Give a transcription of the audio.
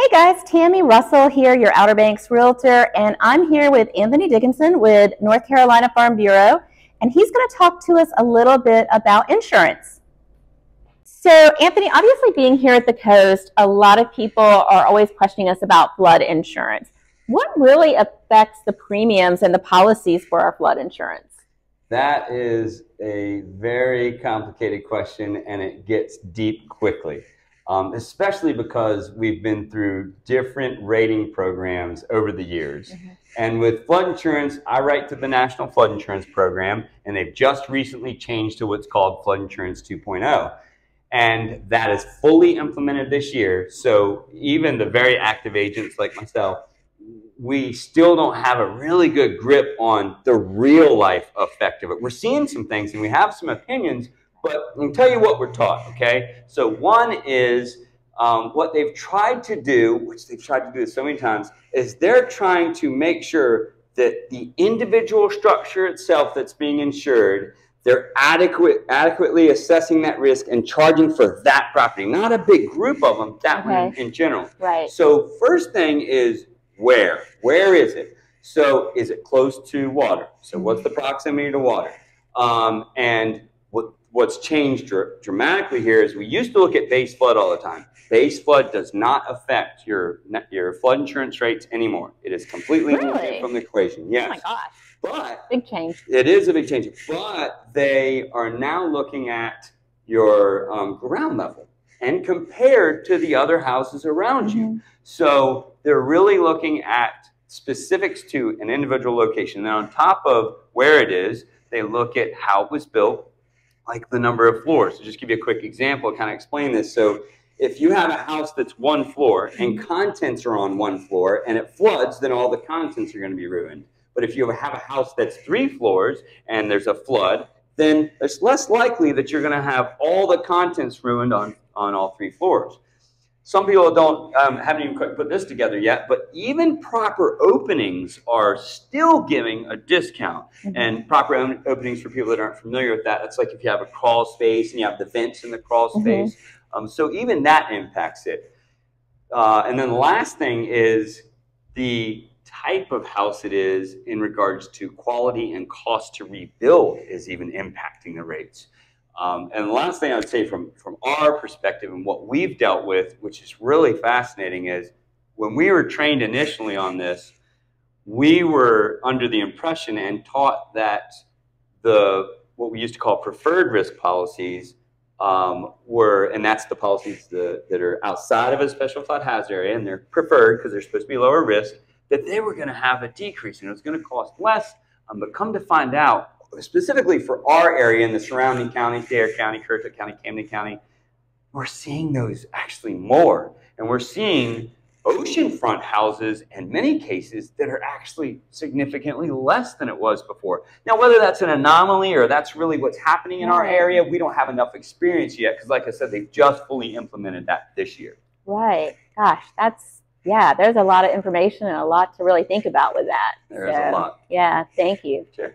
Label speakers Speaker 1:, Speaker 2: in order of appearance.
Speaker 1: Hey guys, Tammy Russell here, your Outer Banks realtor, and I'm here with Anthony Dickinson with North Carolina Farm Bureau, and he's going to talk to us a little bit about insurance. So Anthony, obviously being here at the coast, a lot of people are always questioning us about flood insurance. What really affects the premiums and the policies for our flood insurance?
Speaker 2: That is a very complicated question, and it gets deep quickly. Especially because we've been through different rating programs over the years. And with flood insurance, I write to the National Flood Insurance Program, and they've just recently changed to what's called Flood Insurance 2.0. And that is fully implemented this year. So even the very active agents like myself, we still don't have a really good grip on the real life effect of it. We're seeing some things and we have some opinions, but I'll tell you what we're taught, okay? So one is what they've tried to do, which they've tried to do so many times, is they're trying to make sure that the individual structure itself that's being insured, they're adequately assessing that risk and charging for that property, not a big group of them, that one in general.
Speaker 1: Right.
Speaker 2: So first thing is where? Where is it? So is it close to water? So what's the proximity to water? And what's changed dramatically here is we used to look at base flood all the time. Base flood does not affect your flood insurance rates anymore. It is completely removed from the equation. Yes.
Speaker 1: Oh my gosh.
Speaker 2: But
Speaker 1: big change.
Speaker 2: It is a big change. But they are now looking at your ground level and compared to the other houses around you. So they're really looking at specifics to an individual location. Now, on top of where it is, they look at how it was built, like the number of floors. So just give you a quick example, kind of explain this. So if you have a house that's one floor and contents are on one floor and it floods, then all the contents are going to be ruined. But if you have a house that's 3 floors and there's a flood, then it's less likely that you're going to have all the contents ruined on all 3 floors. Some people don't haven't even quite put this together yet, but even proper openings are still giving a discount. And proper openings, for people that aren't familiar with that, it's like if you have a crawl space and you have the vents in the crawl space. So even that impacts it. And then the last thing is the type of house it is in regards to quality and cost to rebuild is even impacting the rates. And the last thing I would say from our perspective and what we've dealt with, which is really fascinating, is when we were trained initially on this, we were under the impression and taught that what we used to call preferred risk policies and that's the policies that are outside of a special flood hazard area, and they're preferred because they're supposed to be lower risk, that they were going to have a decrease and it was going to cost less. But come to find out, specifically for our area and the surrounding counties, Dare County, Currituck County, Camden County, we're seeing those actually more. And we're seeing oceanfront houses in many cases that are actually significantly less than it was before. Now, whether that's an anomaly or that's really what's happening in our area, we don't have enough experience yet because, like I said, they've just fully implemented that this year.
Speaker 1: Right. Gosh, yeah, there's a lot of information and a lot to really think about with that.
Speaker 2: There's a lot.
Speaker 1: Yeah, thank you.
Speaker 2: Sure.